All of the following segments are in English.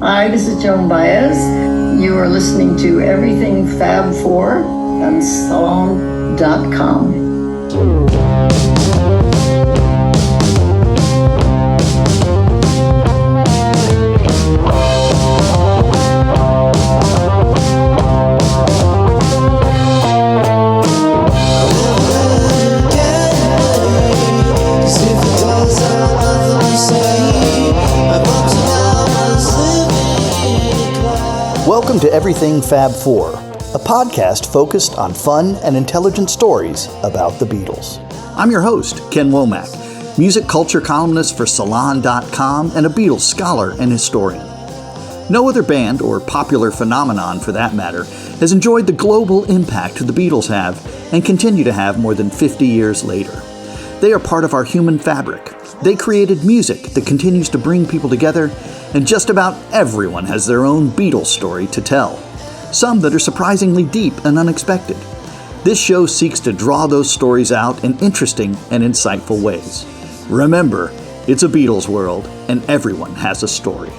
Hi, this is Joan Baez. You are listening to Everything Fab Four on Salon.com. Welcome to Everything Fab Four, a podcast focused on fun and intelligent stories about the Beatles. I'm your host, Ken Womack, music culture columnist for Salon.com and a Beatles scholar and historian. No other band, or popular phenomenon for that matter, has enjoyed the global impact the Beatles have and continue to have more than 50 years later. They are part of our human fabric. They created music that continues to bring people together, and just about everyone has their own Beatles story to tell, some that are surprisingly deep and unexpected. This show seeks to draw those stories out in interesting and insightful ways. Remember, it's a Beatles world, and everyone has a story.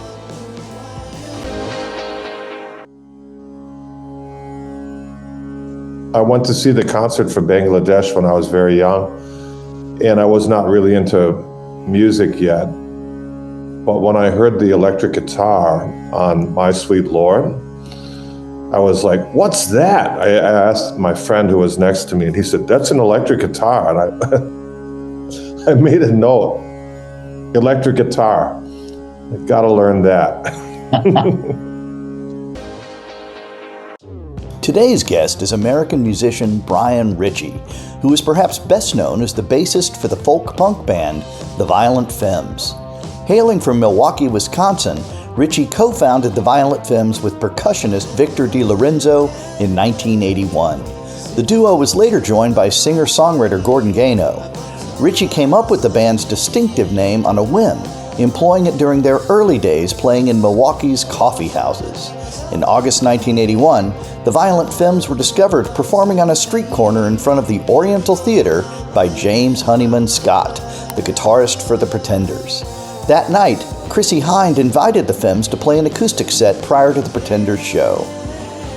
I went to see the concert for Bangladesh when I was very young, and I was not really into music yet. But when I heard the electric guitar on My Sweet Lord, I was like, what's that? I asked my friend who was next to me, and he said, that's an electric guitar. And I made a note, electric guitar. I gotta learn that. Today's guest is American musician Brian Ritchie, who is perhaps best known as the bassist for the folk punk band, the Violent Femmes. Hailing from Milwaukee, Wisconsin, Ritchie co-founded the Violent Femmes with percussionist Victor DeLorenzo in 1981. The duo was later joined by singer-songwriter Gordon Gano. Ritchie came up with the band's distinctive name on a whim, employing it during their early days playing in Milwaukee's coffee houses. In August 1981, the Violent Femmes were discovered performing on a street corner in front of the Oriental Theatre by James Honeyman-Scott, the guitarist for the Pretenders. That night, Chrissie Hynde invited the Femmes to play an acoustic set prior to the Pretenders' show.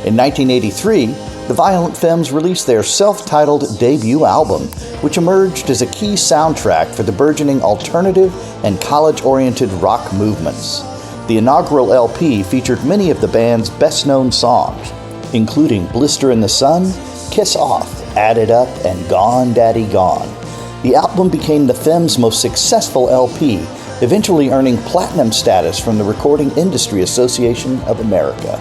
In 1983, the Violent Femmes released their self-titled debut album, which emerged as a key soundtrack for the burgeoning alternative and college-oriented rock movements. The inaugural LP featured many of the band's best-known songs, including Blister in the Sun, Kiss Off, Add It Up, and Gone Daddy Gone. The album became the Femmes' most successful LP, eventually earning platinum status from the Recording Industry Association of America.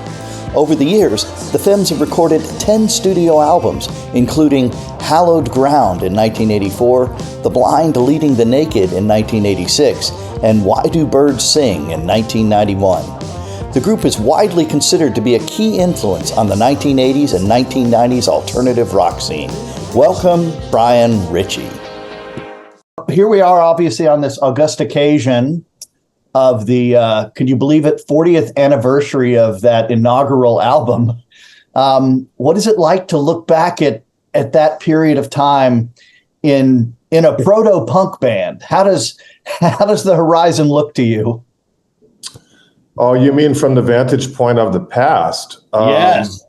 Over the years, the Femmes have recorded 10 studio albums, including Hallowed Ground in 1984, The Blind Leading the Naked in 1986, and Why Do Birds Sing in 1991. The group is widely considered to be a key influence on the 1980s and 1990s alternative rock scene. Welcome, Brian Ritchie. Here we are, obviously, on this august occasion of the, can you believe it, 40th anniversary of that inaugural album. What is it like to look back at that period of time in a proto-punk band? How does the horizon look to you? Oh, you mean from the vantage point of the past? Yes.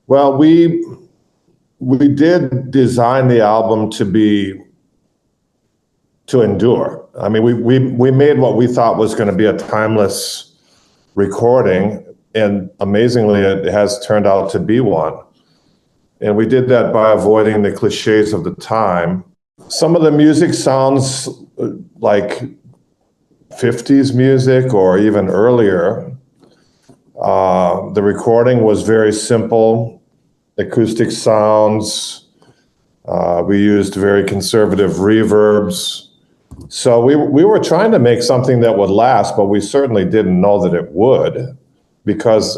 Well, we did design the album to endure. I mean, we made what we thought was going to be a timeless recording, and amazingly, it has turned out to be one. And we did that by avoiding the cliches of the time. Some of the music sounds like 50s music or even earlier. The recording was very simple, acoustic sounds. We used very conservative reverbs. So we were trying to make something that would last, but we certainly didn't know that it would, because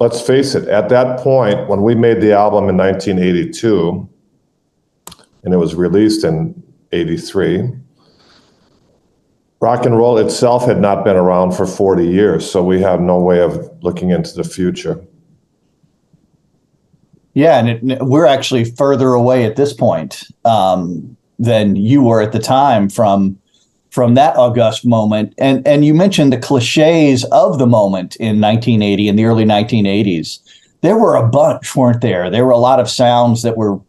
let's face it, at that point, when we made the album in 1982, and it was released in 83, rock and roll itself had not been around for 40 years, so we have no way of looking into the future. Yeah, and we're actually further away at this point than you were at the time from from that august moment. And you mentioned the cliches of the moment in 1980, in the early 1980s. There were a bunch, weren't there? There were a lot of sounds that were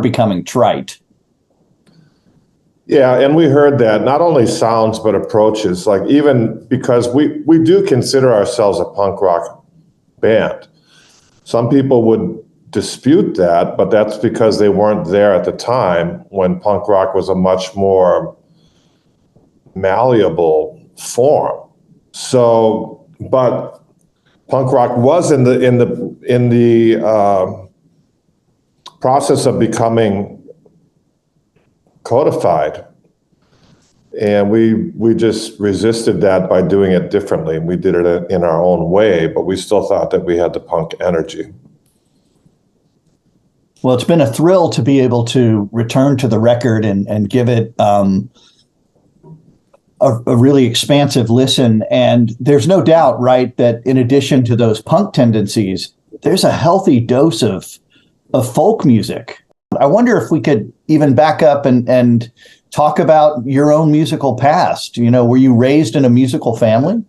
becoming trite. Yeah, and we heard that, not only sounds, but approaches, like even because we do consider ourselves a punk rock band. Some people would dispute that, but that's because they weren't there at the time when punk rock was a much more malleable form. So, but punk rock was in the process of becoming codified, and we just resisted that by doing it differently. We did it in our own way, but we still thought that we had the punk energy. Well, it's been a thrill to be able to return to the record and give it a really expansive listen. And there's no doubt, right, that in addition to those punk tendencies, there's a healthy dose of folk music. I wonder if we could even back up and talk about your own musical past. You know, were you raised in a musical family?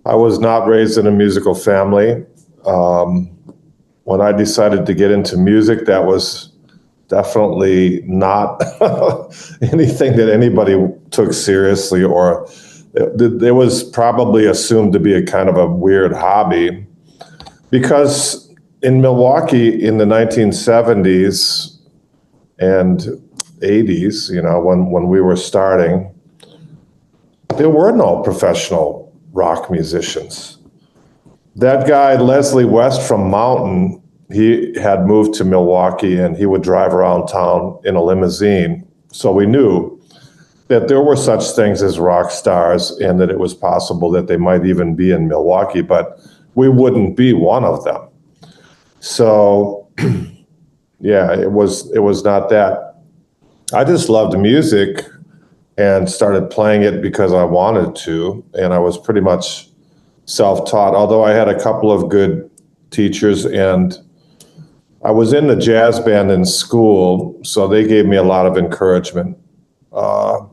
I was not raised in a musical family. When I decided to get into music, that was definitely not anything that anybody took seriously, or it was probably assumed to be a kind of a weird hobby. Because in Milwaukee in the 1970s and 80s, you know, when we were starting, there were no professional rock musicians. That guy, Leslie West from Mountain, he had moved to Milwaukee and he would drive around town in a limousine. So we knew that there were such things as rock stars and that it was possible that they might even be in Milwaukee, but we wouldn't be one of them. So, yeah, it was not that. I just loved music and started playing it because I wanted to, and I was pretty much self-taught, although I had a couple of good teachers, and I was in the jazz band in school, so they gave me a lot of encouragement to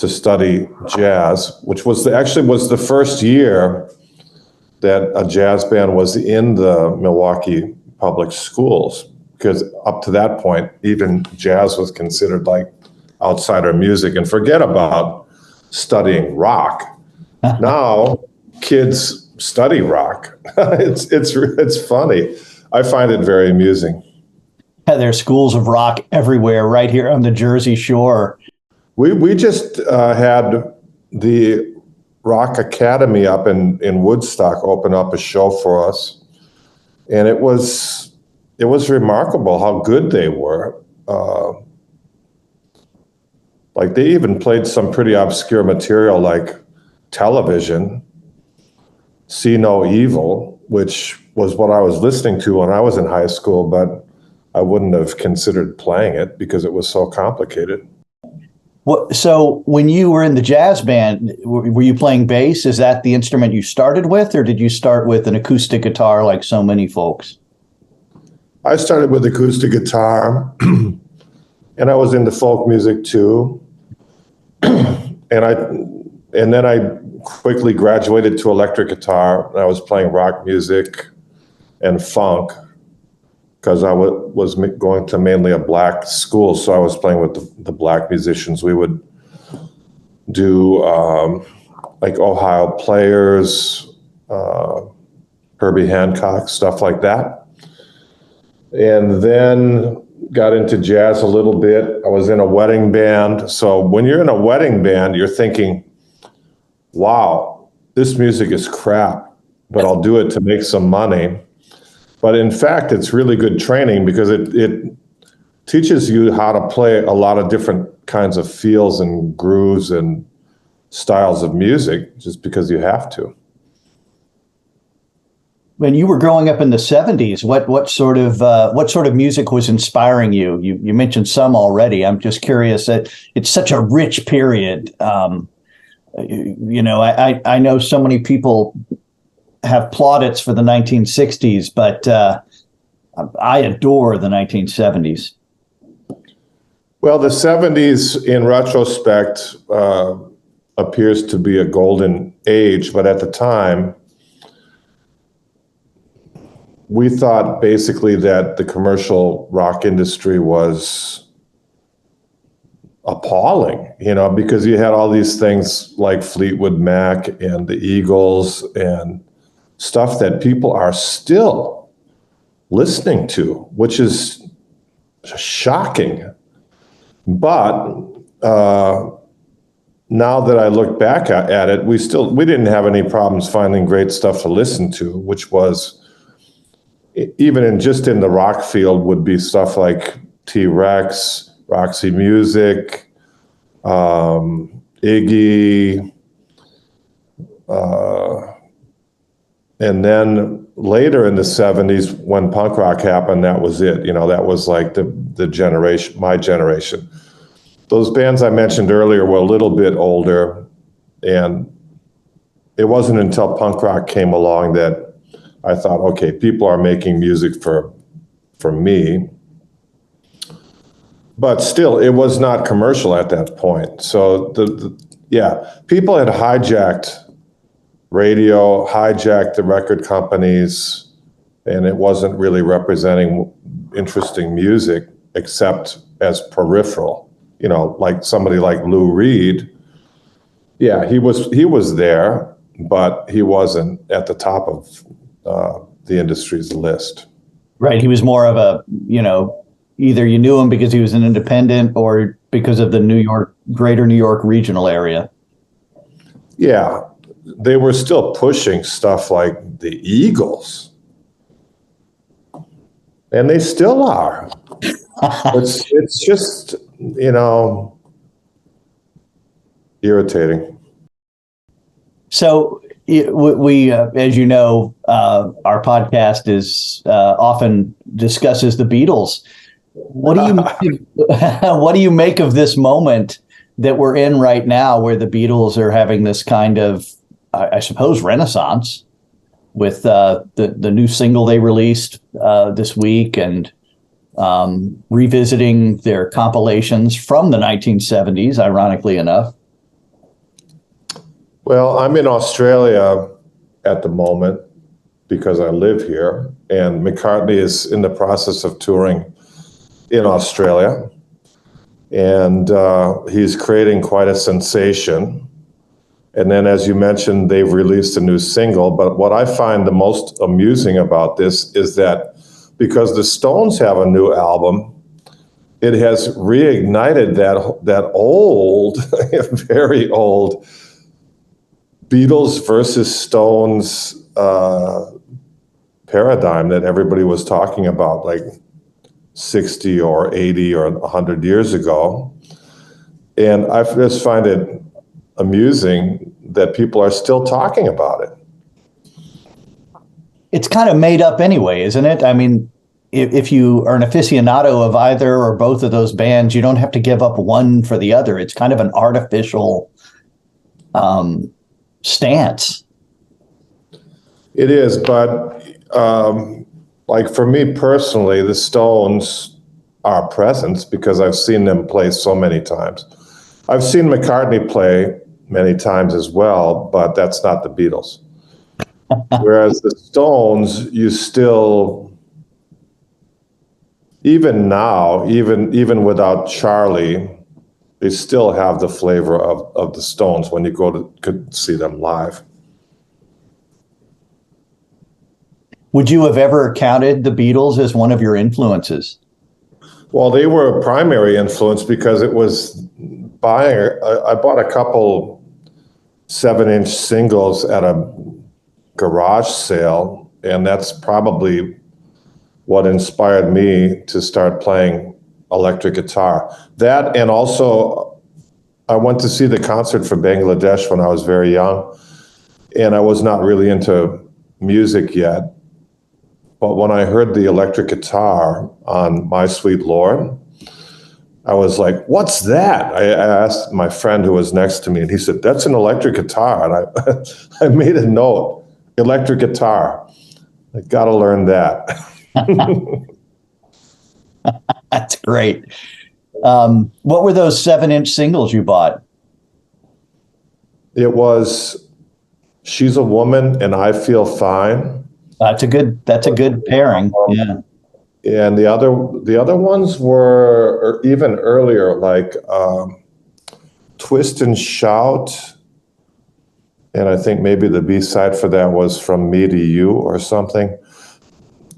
study jazz, which was the first year that a jazz band was in the Milwaukee public schools, because up to that point, even jazz was considered like outsider music, and forget about studying rock. Now kids study rock. It's funny. I find it very amusing. There's schools of rock everywhere right here on the Jersey Shore. We just had the Rock Academy up in Woodstock open up a show for us, and it was remarkable how good they were. Like they even played some pretty obscure material like Television, See No Evil, which was what I was listening to when I was in high school, but I wouldn't have considered playing it because it was so complicated. So when you were in the jazz band, were you playing bass? Is that the instrument you started with, or did you start with an acoustic guitar like so many folks? I started with acoustic guitar, and I was into folk music too. And then I quickly graduated to electric guitar, and I was playing rock music and funk because I was going to mainly a black school, so I was playing with the black musicians. We would do like Ohio Players, Herbie Hancock, stuff like that. And then got into jazz a little bit. I was in a wedding band. So when you're in a wedding band, you're thinking, wow, this music is crap, but I'll do it to make some money. But in fact, it's really good training because it teaches you how to play a lot of different kinds of feels and grooves and styles of music just because you have to. When you were growing up in the 70s, what sort of music was inspiring you? You mentioned some already. I'm just curious that it's such a rich period. You know, I know so many people have plaudits for the 1960s, but I adore the 1970s. Well, the 70s, in retrospect, appears to be a golden age, but at the time, we thought basically that the commercial rock industry was appalling, because you had all these things like Fleetwood Mac and the Eagles and stuff that people are still listening to, which is shocking. But now that I look back at it, we didn't have any problems finding great stuff to listen to, which was, even in the rock field, would be stuff like T-Rex, Roxy Music, Iggy, and then later in the 70s, when punk rock happened, that was it. That was like the generation, my generation. Those bands I mentioned earlier were a little bit older, and it wasn't until punk rock came along that I thought, okay, people are making music for me. But still, it was not commercial at that point. So people had hijacked radio, hijacked the record companies, and it wasn't really representing interesting music except as peripheral. Like somebody like Lou Reed. Yeah, he was there, but he wasn't at the top of the industry's list. Right. He was more of a, either you knew him because he was an independent or because of the greater New York regional area. Yeah. They were still pushing stuff like the Eagles. And they still are. It's just, irritating. So we as you know, our podcast is often discusses the Beatles. What do you make of this moment that we're in right now, where the Beatles are having this kind of, I suppose, renaissance with the new single they released this week, and revisiting their compilations from the 1970s, ironically enough? Well, I'm in Australia at the moment because I live here, and McCartney is in the process of touring in Australia, and he's creating quite a sensation. And then, as you mentioned, they've released a new single. But what I find the most amusing about this is that because the Stones have a new album, it has reignited that old, very old Beatles versus Stones paradigm that everybody was talking about like 60 or 80 or 100 years ago. And I just find it amusing that people are still talking about it. It's kind of made up anyway, isn't it? I mean, if you are an aficionado of either or both of those bands, you don't have to give up one for the other. It's kind of an artificial stance. It is, but like for me personally, the Stones are a presence because I've seen them play so many times. I've seen McCartney play many times as well, but that's not the Beatles. Whereas the Stones, you still, even now, even without Charlie, they still have the flavor of the Stones when you go to see them live. Would you have ever counted the Beatles as one of your influences? Well, they were a primary influence because it was I bought a couple 7-inch singles at a garage sale, and that's probably what inspired me to start playing electric guitar. That, and also I went to see the concert for Bangladesh when I was very young, and I was not really into music yet. But when I heard the electric guitar on My Sweet Lord, I was like, what's that? I asked my friend who was next to me, and he said, that's an electric guitar. And I made a note, electric guitar. I got to learn that. That's great. What were those 7-inch singles you bought? It was She's a Woman and I Feel Fine. That's a good pairing. Yeah. And the other ones were even earlier, like Twist and Shout. And I think maybe the B-side for that was From Me to You or something.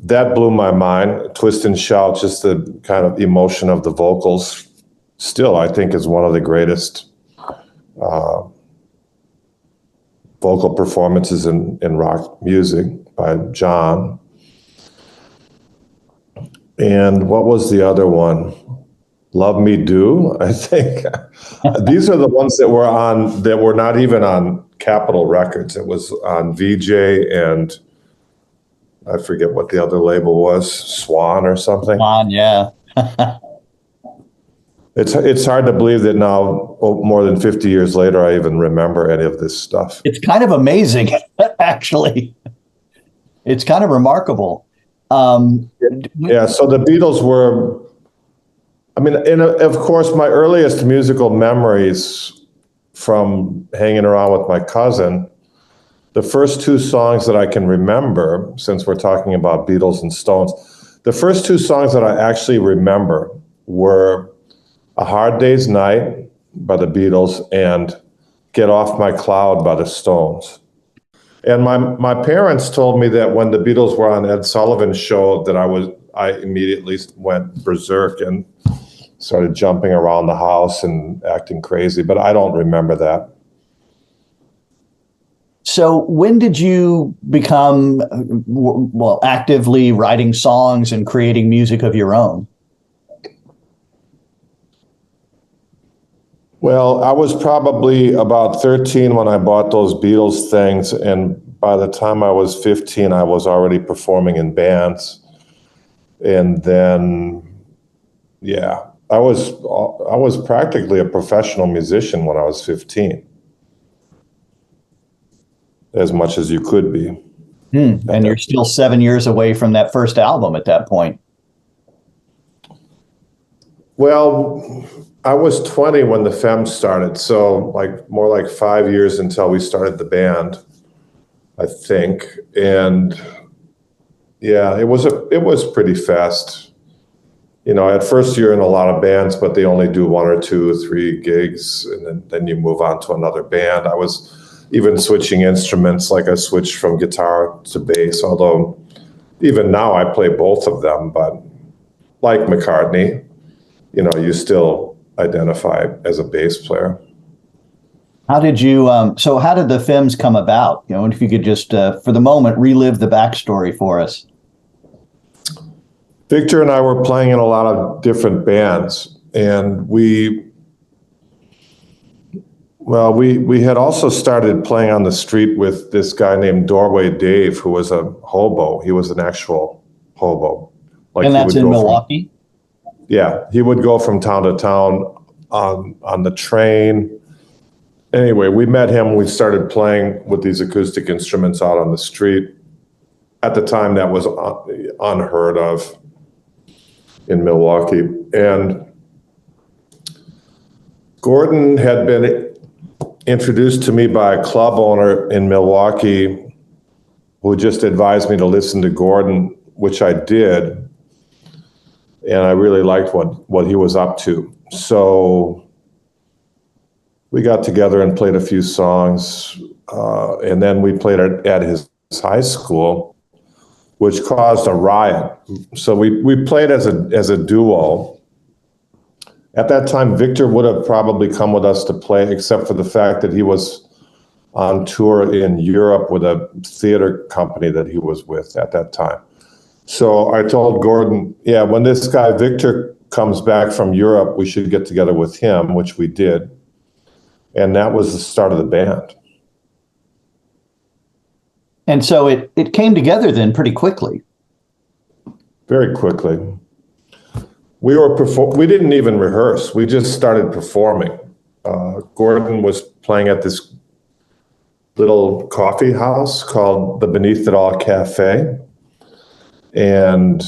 That blew my mind. Twist and Shout, just the kind of emotion of the vocals, still I think is one of the greatest vocal performances in rock music by John. And what was the other one? Love Me Do, I think. These are the ones that were not even on Capitol Records. It was on VJ and I forget what the other label was, Swan or something. Swan, yeah. It's hard to believe that now, more than 50 years later, I even remember any of this stuff. It's kind of amazing, actually. It's kind of remarkable. Yeah, so the Beatles were, I mean, of course, my earliest musical memories from hanging around with my cousin, the first two songs that I can remember, since we're talking about Beatles and Stones, the first two songs that I actually remember were A Hard Day's Night by the Beatles and Get Off My Cloud by the Stones. And my parents told me that when the Beatles were on Ed Sullivan's show that I immediately went berserk and started jumping around the house and acting crazy, but I don't remember that. So when did you become, actively writing songs and creating music of your own? Well, I was probably about 13 when I bought those Beatles things, and by the time I was 15, I was already performing in bands. And then, yeah, I was practically a professional musician when I was 15, as much as you could be. And you're still 7 years away from that first album at that point. Well, I was 20 when the Femmes started, so more like 5 years until we started the band, I think. And yeah, it was pretty fast. You know, at first you're in a lot of bands, but they only do 1 or 2 or 3 gigs, and then you move on to another band. I was even switching instruments, like I switched from guitar to bass, although even now I play both of them, but like McCartney, you know, you still identify as a bass player. How did the Femmes come about? You know, and if you could just, for the moment, relive the backstory for us. Victor and I were playing in a lot of different bands, and we had also started playing on the street with this guy named Doorway Dave, who was a hobo. He was an actual hobo. And that's in Milwaukee? Yeah, he would go from town to town on the train. Anyway, we met him. We started playing with these acoustic instruments out on the street. At the time, that was unheard of in Milwaukee. And Gordon had been introduced to me by a club owner in Milwaukee who just advised me to listen to Gordon, which I did. And I really liked what he was up to. So we got together and played a few songs. And then we played at his high school, which caused a riot. So we played as a duo. At that time, Victor would have probably come with us to play, except for the fact that he was on tour in Europe with a theater company that he was with at that time. So I told Gordon, yeah, when this guy Victor comes back from Europe, we should get together with him, which we did. And that was the start of the band. And so it came together then pretty quickly. Very quickly. We didn't even rehearse. We just started performing. Gordon was playing at this little coffee house called the Beneath It All Cafe. And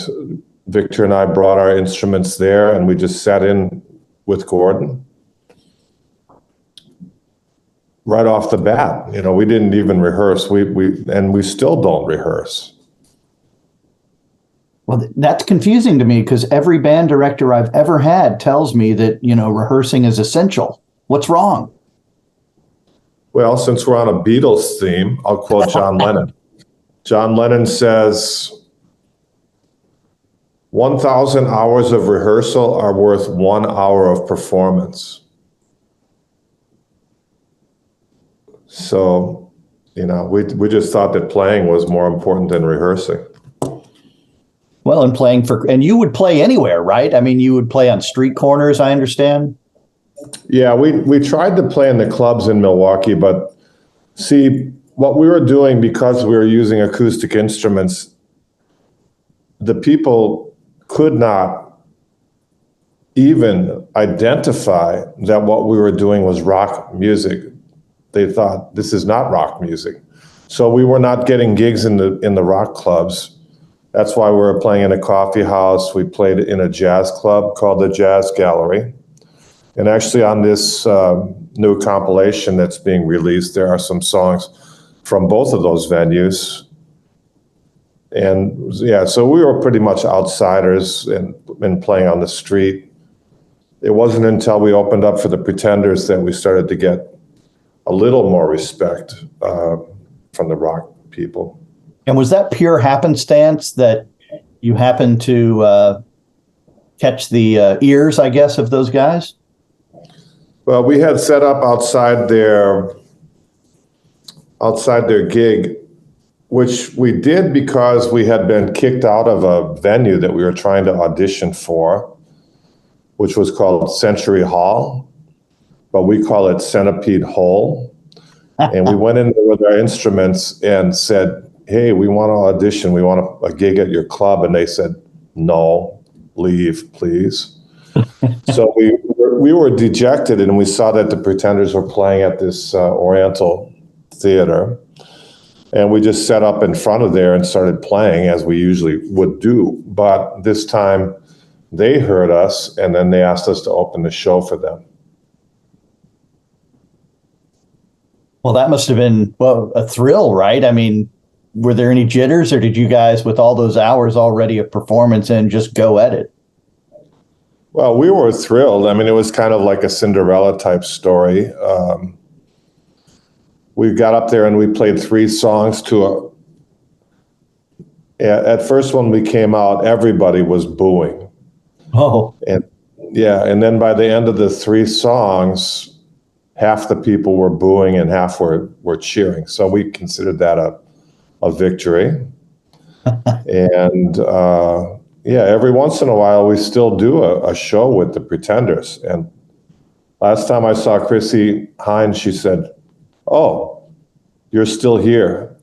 Victor and I brought our instruments there, and we just sat in with Gordon. Right off the bat, we didn't even rehearse. We still don't rehearse. Well, that's confusing to me because every band director I've ever had tells me that, rehearsing is essential. What's wrong? Well, since we're on a Beatles theme, I'll quote John Lennon. John Lennon says, 1,000 hours of rehearsal are worth 1 hour of performance. So, we just thought that playing was more important than rehearsing. Well, and you would play anywhere, right? I mean, you would play on street corners, I understand. Yeah, we tried to play in the clubs in Milwaukee, but see, what we were doing, because we were using acoustic instruments, the people could not even identify that what we were doing was rock music. They thought this is not rock music. So we were not getting gigs in the rock clubs. That's why we were playing in a coffee house. We played in a jazz club called the Jazz Gallery. And actually on this new compilation that's being released, there are some songs from both of those venues. And yeah, so we were pretty much outsiders and playing on the street. It wasn't until we opened up for the Pretenders that we started to get a little more respect from the rock people. And was that pure happenstance that you happened to catch the ears, I guess, of those guys? Well, we had set up outside their gig, which we did because we had been kicked out of a venue that we were trying to audition for, which was called Century Hall, but we call it Centipede Hole. And we went in there with our instruments and said, hey, we want to audition. We want a gig at your club. And they said, no, leave, please. So we were dejected, and we saw that the Pretenders were playing at this Oriental Theatre. And we just set up in front of there and started playing as we usually would do. But this time they heard us, and then they asked us to open the show for them. Well, that must have been, a thrill, right? I mean, were there any jitters, or did you guys, with all those hours already of performance in, just go at it? Well, we were thrilled. I mean, it was kind of like a Cinderella type story. We got up there and we played 3 songs at first when we came out, everybody was booing. Oh. And then by the end of the 3 songs, half the people were booing and half were cheering. So we considered that a victory. And every once in a while we still do a show with the Pretenders. And last time I saw Chrissie Hynde, she said, "Oh, you're still here."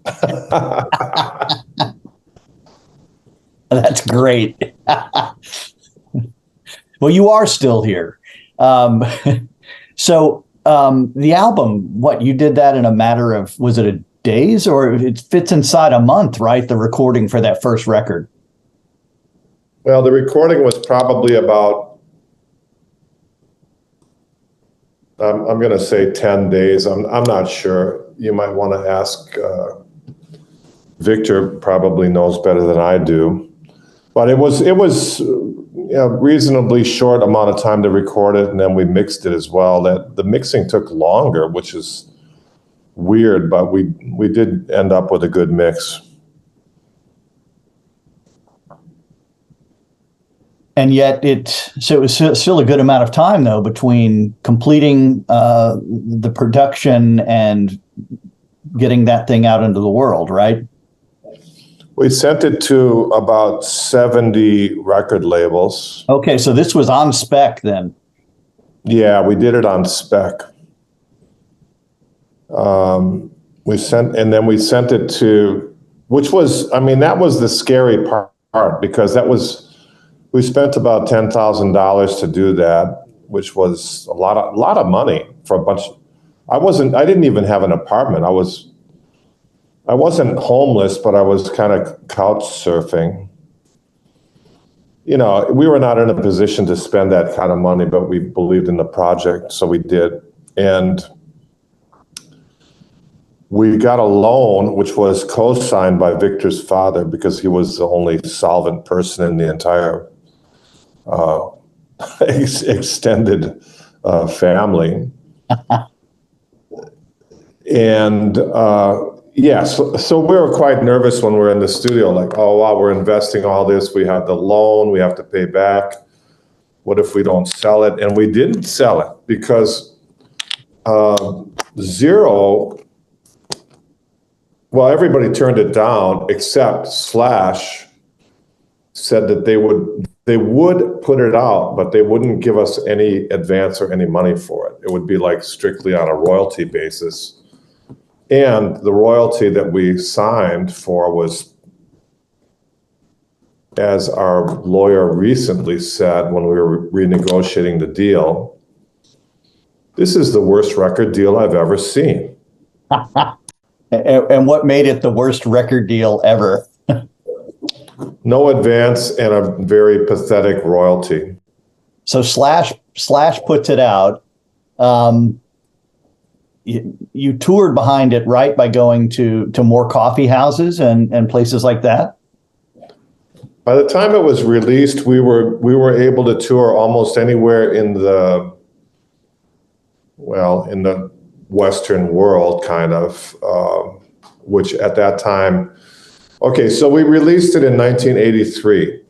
That's great. Well, you are still here. So the album, you did that in a matter of, was it a days, or it fits inside a month, right? The recording for that first record. Well, the recording was probably about, I'm going to say 10 days. I'm not sure. You might want to ask, Victor probably knows better than I do. But it was a reasonably short amount of time to record it, and then we mixed it as well. That the mixing took longer, which is weird, but we did end up with a good mix. And yet it was still a good amount of time, though, between completing the production and getting that thing out into the world, right? We sent it to about 70 record labels. Okay, so this was on spec then. Yeah, we did it on spec. We sent it to, which was, that was the scary part, because we spent about $10,000 to do that, which was a lot of money for a bunch. I didn't even have an apartment. I wasn't homeless, but I was kind of couch surfing. we were not in a position to spend that kind of money, but we believed in the project, so we did. And we got a loan, which was co-signed by Victor's father because he was the only solvent person in the entire extended family. And so we were quite nervous when we were in the studio, like, oh, wow, we're investing all this. We have the loan, we have to pay back. What if we don't sell it? And we didn't sell it because everybody turned it down except Slash said that they would put it out, but they wouldn't give us any advance or any money for it. It would be like strictly on a royalty basis. And the royalty that we signed for was, as our lawyer recently said when we were renegotiating the deal, this is the worst record deal I've ever seen. And what made it the worst record deal ever? No advance and a very pathetic royalty. So Slash puts it out. You toured behind it, right, by going to more coffee houses and places like that? By the time it was released, we were able to tour almost anywhere in the Western world, kind of, which at that time, so we released it in 1983.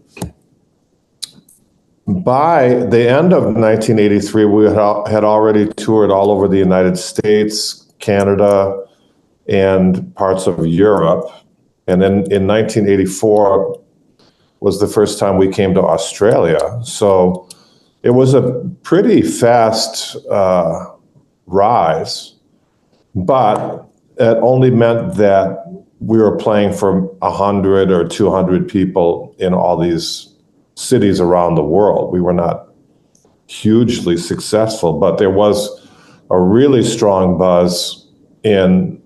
By the end of 1983, we had already toured all over the United States, Canada, and parts of Europe. And then in 1984 was the first time we came to Australia. So it was a pretty fast rise, but it only meant that we were playing for 100 or 200 people in all these cities around the world. We were not hugely successful, but there was a really strong buzz in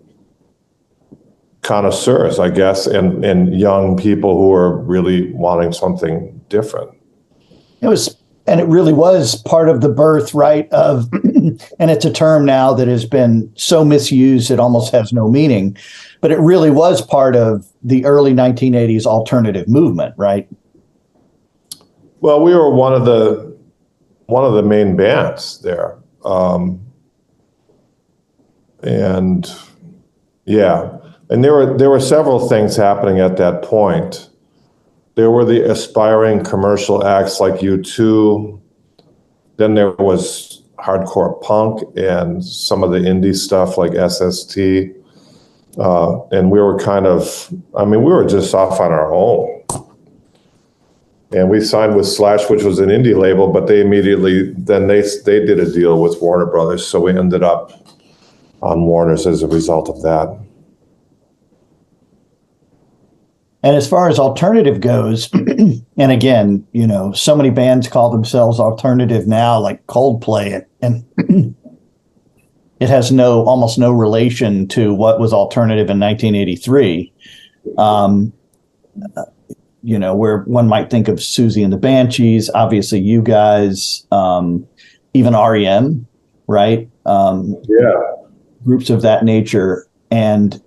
connoisseurs, I guess, and young people who were really wanting something different. It really was part of the birth, right, of, and it's a term now that has been so misused it almost has no meaning, but it really was part of the early 1980s alternative movement, right? Well, we were one of the main bands there, and there were several things happening at that point. There were the aspiring commercial acts like U2. Then there was hardcore punk and some of the indie stuff like SST. And we were we were just off on our own. And we signed with Slash, which was an indie label, but they immediately, then they did a deal with Warner Brothers. So we ended up on Warner's as a result of that. And as far as alternative goes, and again, so many bands call themselves alternative now, like Coldplay, and it has almost no relation to what was alternative in 1983. Where one might think of Susie and the Banshees, obviously you guys, even REM, right? Groups of that nature. And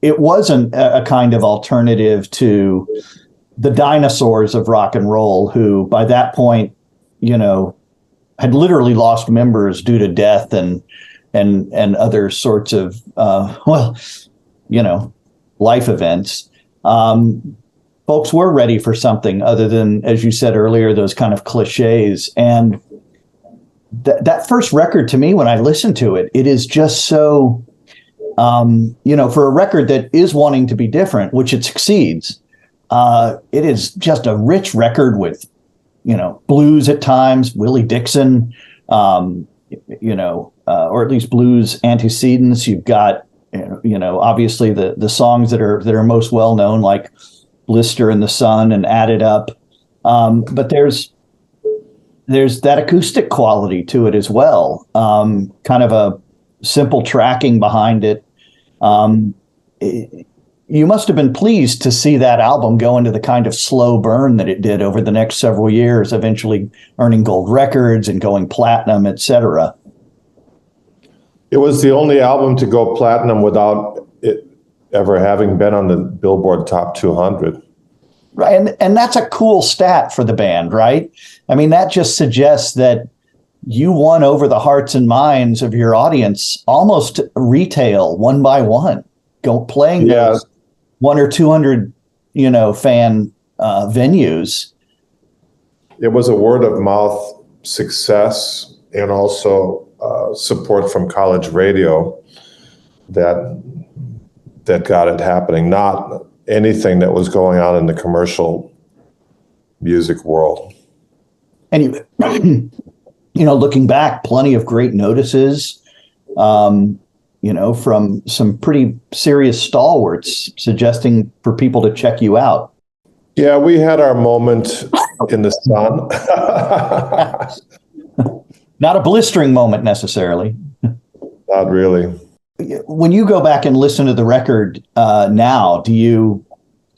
it wasn't a kind of alternative to the dinosaurs of rock and roll, who by that point, had literally lost members due to death and other sorts of, life events. Folks were ready for something other than, as you said earlier, those kind of cliches. And that first record, to me, when I listen to it, it is just so, for a record that is wanting to be different, which it succeeds, it is just a rich record with, blues at times, Willie Dixon, or at least blues antecedents. You've got, obviously the songs that are most well known, like Blister in the Sun and Add It Up. But there's that acoustic quality to it as well. Kind of a simple tracking behind it. you must have been pleased to see that album go into the kind of slow burn that it did over the next several years, eventually earning gold records and going platinum, etc. It was the only album to go platinum without it ever having been on the Billboard Top 200. Right, and that's a cool stat for the band, right? I mean, that just suggests that you won over the hearts and minds of your audience almost retail, one by one, playing those 100 or 200, fan venues. It was a word of mouth success, and also support from college radio that got it happening, not anything that was going on in the commercial music world. And looking back, plenty of great notices, from some pretty serious stalwarts suggesting for people to check you out. Yeah, we had our moment in the sun. Not a blistering moment necessarily. Not really. When you go back and listen to the record now, can you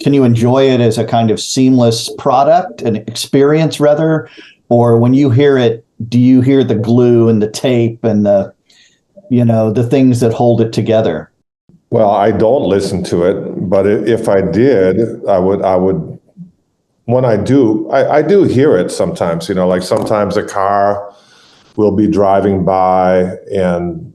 enjoy it as a kind of seamless product, an experience rather? Or when you hear it, do you hear the glue and the tape and the things that hold it together? Well, I don't listen to it, but if I did, I would. When I do, I do hear it sometimes. Like sometimes a car will be driving by and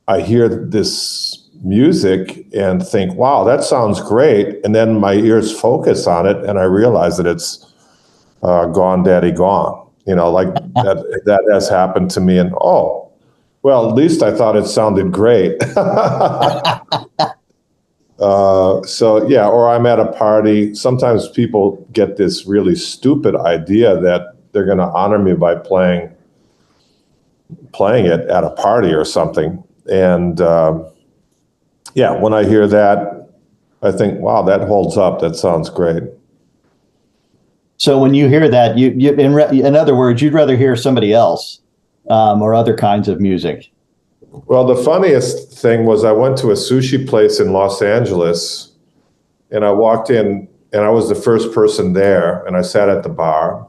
I hear this music and think, wow, that sounds great. And then my ears focus on it and I realize that it's Gone Daddy Gone. Like that has happened to me. And well, at least I thought it sounded great. Or I'm at a party. Sometimes people get this really stupid idea that they're going to honor me by playing it at a party or something. And when I hear that, I think, wow, that holds up. That sounds great. So when you hear that, in other words, you'd rather hear somebody else or other kinds of music. Well, the funniest thing was I went to a sushi place in Los Angeles and I walked in and I was the first person there and I sat at the bar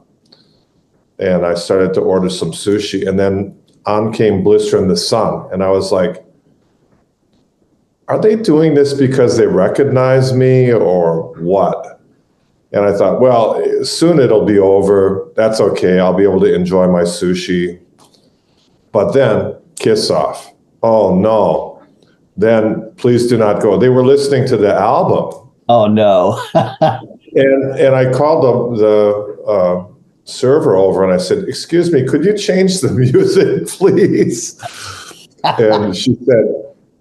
and I started to order some sushi and then on came Blister and the Sun. And I was like, are they doing this because they recognize me or what? And I thought, well, soon it'll be over. That's okay. I'll be able to enjoy my sushi. But then, kiss off. Oh, no. Then please do not go. They were listening to the album. Oh, no. and I called the server over and I said, excuse me, could you change the music, please? And she said,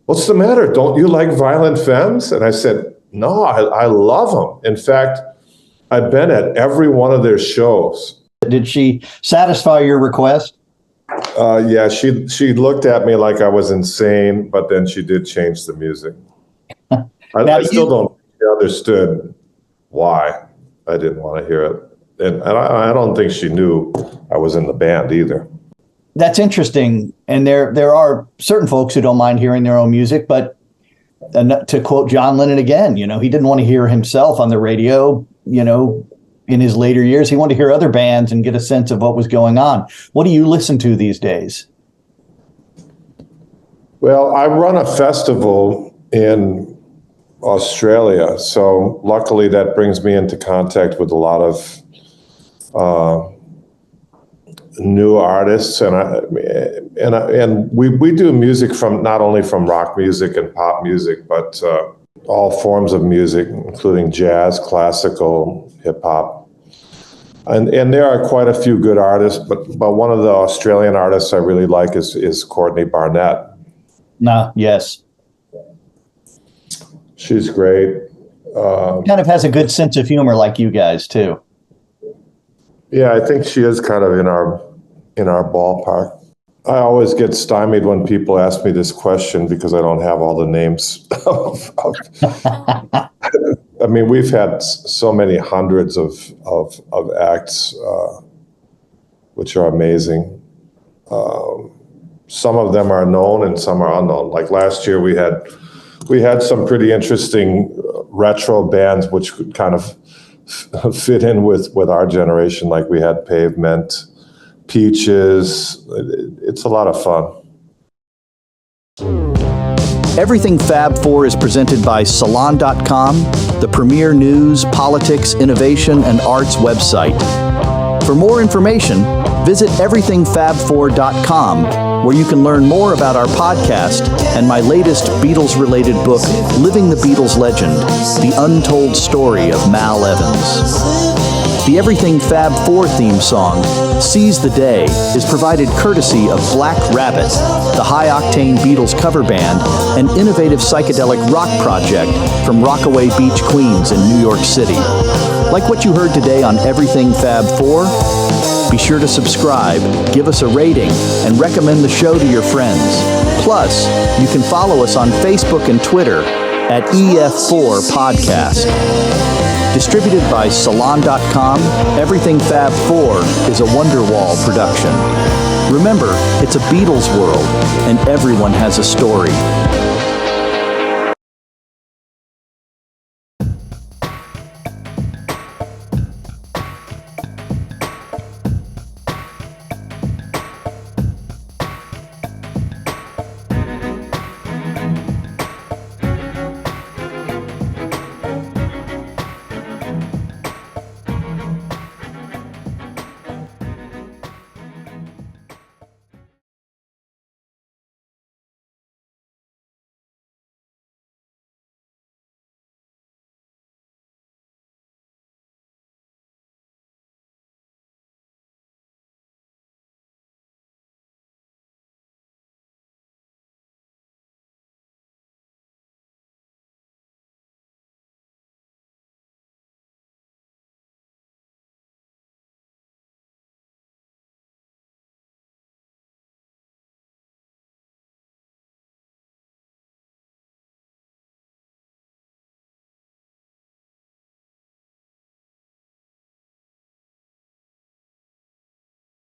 what's the matter? Don't you like Violent Femmes? And I said, no, I love them. In fact, I've been at every one of their shows. Did she satisfy your request? Yeah, she looked at me like I was insane, but then she did change the music. I still don't think she understood why I didn't want to hear it. And I don't think she knew I was in the band either. That's interesting. And there are certain folks who don't mind hearing their own music, but to quote John Lennon again, he didn't want to hear himself on the radio, in his later years. He wanted to hear other bands and get a sense of what was going on. What do you listen to these days? Well, I run a festival in Australia, so luckily that brings me into contact with a lot of new artists, and we do music from not only from rock music and pop music, but all forms of music, including jazz, classical, hip hop. And there are quite a few good artists, but one of the Australian artists I really like is Courtney Barnett. Yes. She's great. Kind of has a good sense of humor like you guys too. Yeah, I think she is kind of in our ballpark. I always get stymied when people ask me this question because I don't have all the names. I mean, we've had so many hundreds of acts, which are amazing. Some of them are known and some are unknown. Like last year, we had some pretty interesting retro bands, which could kind of fit in with our generation. Like we had Pavement, Peaches. It's a lot of fun. Everything Fab Four is presented by Salon.com, the premier news, politics, innovation, and arts website. For more information, visit everythingfab4.com, where you can learn more about our podcast and my latest Beatles-related book, Living the Beatles Legend, The Untold Story of Mal Evans. The Everything Fab Four theme song, Seize the Day, is provided courtesy of Black Rabbit, the high-octane Beatles cover band, an innovative psychedelic rock project from Rockaway Beach, Queens in New York City. Like what you heard today on Everything Fab Four? Be sure to subscribe, give us a rating, and recommend the show to your friends. Plus, you can follow us on Facebook and Twitter at EF4 Podcast. Distributed by Salon.com, Everything Fab Four is a Wonderwall production. Remember, it's a Beatles world, and everyone has a story.